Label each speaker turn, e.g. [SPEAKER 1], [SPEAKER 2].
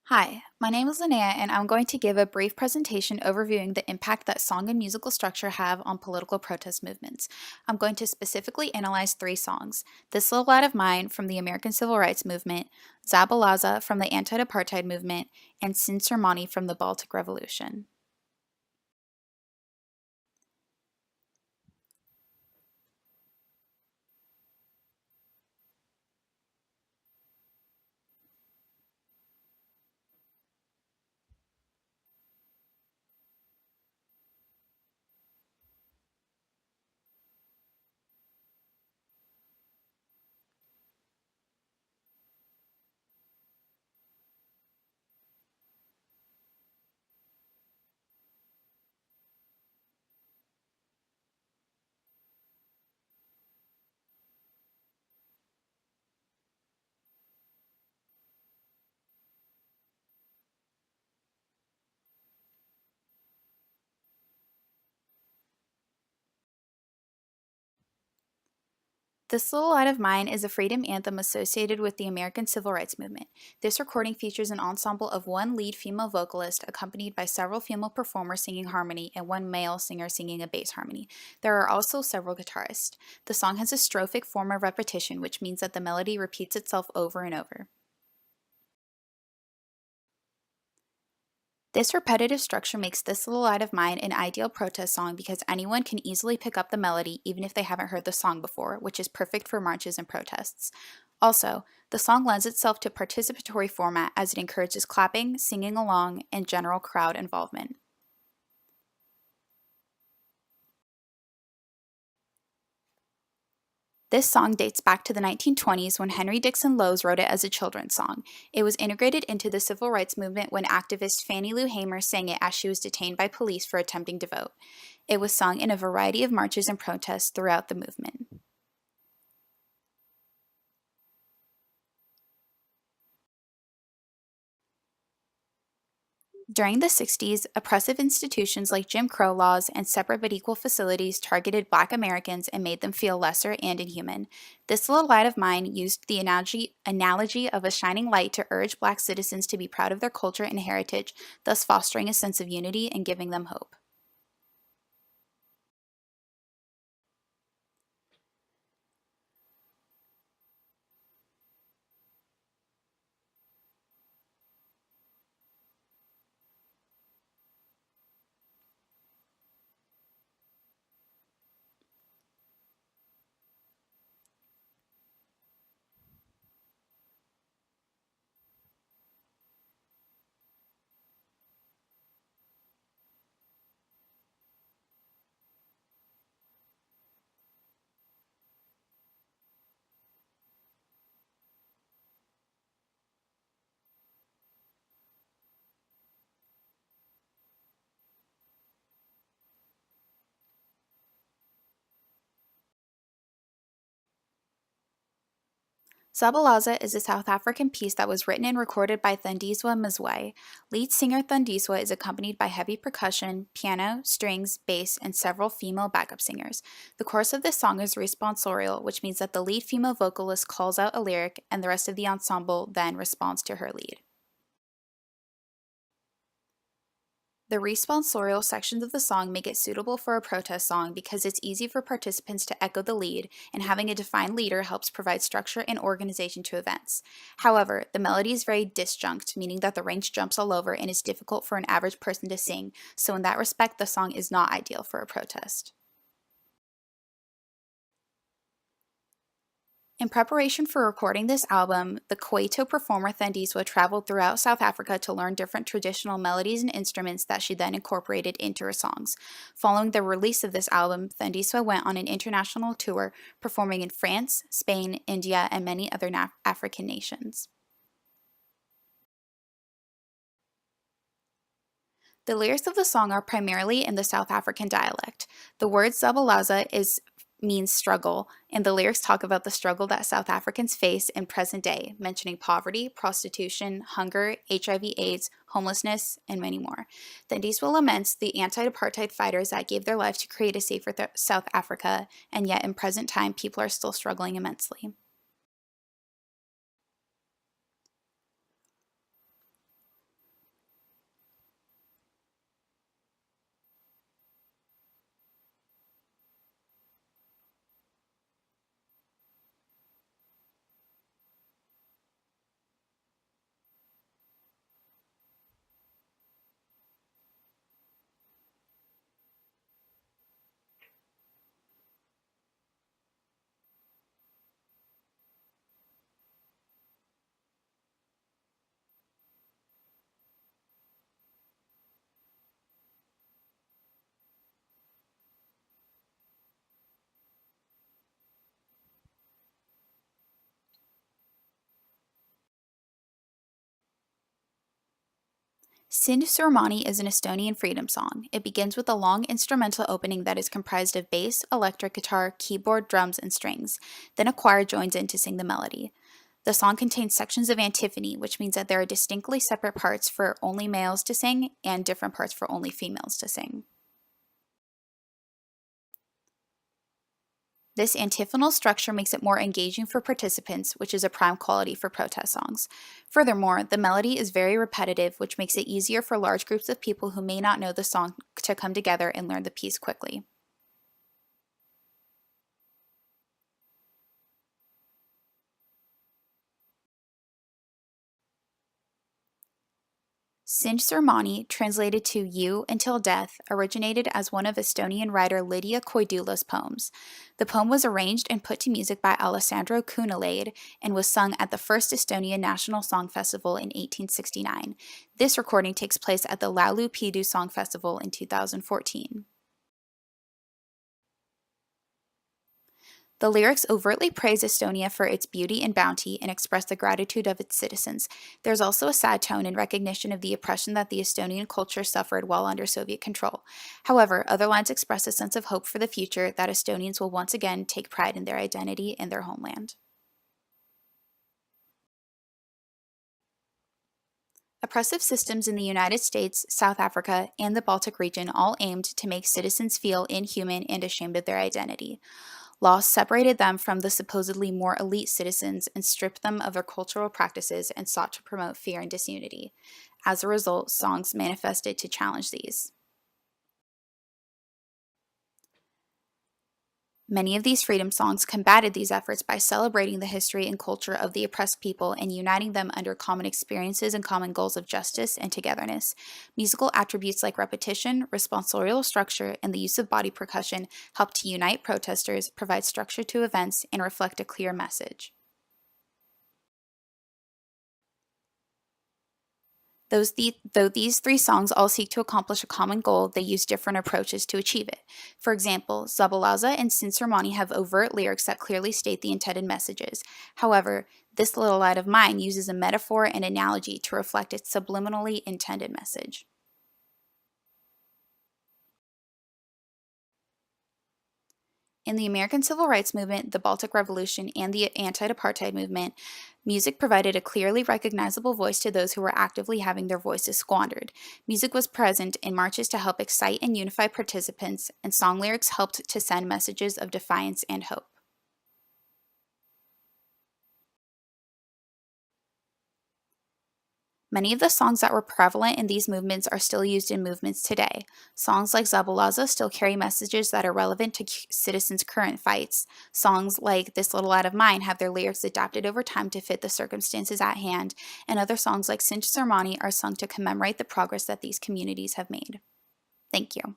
[SPEAKER 1] Hi, my name is Linnea, and I'm going to give a brief presentation overviewing the impact that song and musical structure have on political protest movements. I'm going to specifically analyze three songs: This Little Light of Mine from the American Civil Rights Movement, Zabalaza from the Anti-Apartheid Movement, and Sin Sermani from the Baltic Revolution. This Little Light of Mine is a freedom anthem associated with the American Civil Rights Movement. This recording features an ensemble of one lead female vocalist accompanied by several female performers singing harmony and one male singer singing a bass harmony. There are also several guitarists. The song has a strophic form of repetition, which means that the melody repeats itself over and over. This repetitive structure makes This Little Light of Mine an ideal protest song because anyone can easily pick up the melody even if they haven't heard the song before, which is perfect for marches and protests. Also, the song lends itself to participatory format as it encourages clapping, singing along, and general crowd involvement. This song dates back to the 1920s when Henry Dixon Lowes wrote it as a children's song. It was integrated into the civil rights movement when activist Fannie Lou Hamer sang it as she was detained by police for attempting to vote. It was sung in a variety of marches and protests throughout the movement. During the 60s, oppressive institutions like Jim Crow laws and separate but equal facilities targeted Black Americans and made them feel lesser and inhuman. This Little Light of Mine used the analogy of a shining light to urge Black citizens to be proud of their culture and heritage, thus fostering a sense of unity and giving them hope. Zabalaza is a South African piece that was written and recorded by Thandiswa Mzwayi. Lead singer Thandiswa is accompanied by heavy percussion, piano, strings, bass, and several female backup singers. The chorus of this song is responsorial, which means that the lead female vocalist calls out a lyric and the rest of the ensemble then responds to her lead. The responsorial sections of the song make it suitable for a protest song because it's easy for participants to echo the lead, and having a defined leader helps provide structure and organization to events. However, the melody is very disjunct, meaning that the range jumps all over and is difficult for an average person to sing, so in that respect, the song is not ideal for a protest. In preparation for recording this album, the Kwaito performer Thandiswa traveled throughout South Africa to learn different traditional melodies and instruments that she then incorporated into her songs. Following the release of this album, Thandiswa went on an international tour, performing in France, Spain, India, and many other African nations. The lyrics of the song are primarily in the South African dialect. The word Zabalaza is means struggle, and the lyrics talk about the struggle that South Africans face in present day, mentioning poverty, prostitution, hunger, HIV/AIDS, homelessness, and many more. Then Deeswell laments the anti-apartheid fighters that gave their life to create a safer South Africa, and yet in present time people are still struggling immensely. Sind Surmani is an Estonian freedom song. It begins with a long instrumental opening that is comprised of bass, electric guitar, keyboard, drums, and strings. Then a choir joins in to sing the melody. The song contains sections of antiphony, which means that there are distinctly separate parts for only males to sing and different parts for only females to sing. This antiphonal structure makes it more engaging for participants, which is a prime quality for protest songs. Furthermore, the melody is very repetitive, which makes it easier for large groups of people who may not know the song to come together and learn the piece quickly. Sinch Surmani, translated to You Until Death, originated as one of Estonian writer Lydia Koidula's poems. The poem was arranged and put to music by Alessandro Kuunelaid and was sung at the first Estonian National Song Festival in 1869. This recording takes place at the Laulu Pidu Song Festival in 2014. The lyrics overtly praise Estonia for its beauty and bounty and express the gratitude of its citizens. There's also a sad tone in recognition of the oppression that the Estonian culture suffered while under Soviet control. However, other lines express a sense of hope for the future that Estonians will once again take pride in their identity and their homeland. Oppressive systems in the United States, South Africa, and the Baltic region all aimed to make citizens feel inhuman and ashamed of their identity. Laws separated them from the supposedly more elite citizens and stripped them of their cultural practices and sought to promote fear and disunity. As a result, songs manifested to challenge these. Many of these freedom songs combated these efforts by celebrating the history and culture of the oppressed people and uniting them under common experiences and common goals of justice and togetherness. Musical attributes like repetition, responsorial structure, and the use of body percussion help to unite protesters, provide structure to events, and reflect a clear message. Though these three songs all seek to accomplish a common goal, they use different approaches to achieve it. For example, Zabalaza and Sinsurmani have overt lyrics that clearly state the intended messages. However, This Little Light of Mine uses a metaphor and analogy to reflect its subliminally intended message. In the American Civil Rights Movement, the Baltic Revolution, and the anti-apartheid movement, music provided a clearly recognizable voice to those who were actively having their voices squandered. Music was present in marches to help excite and unify participants, and song lyrics helped to send messages of defiance and hope. Many of the songs that were prevalent in these movements are still used in movements today. Songs like Zabalaza still carry messages that are relevant to citizens' current fights. Songs like This Little Light of Mine have their lyrics adapted over time to fit the circumstances at hand, and other songs like Sinch Sarmani are sung to commemorate the progress that these communities have made. Thank you.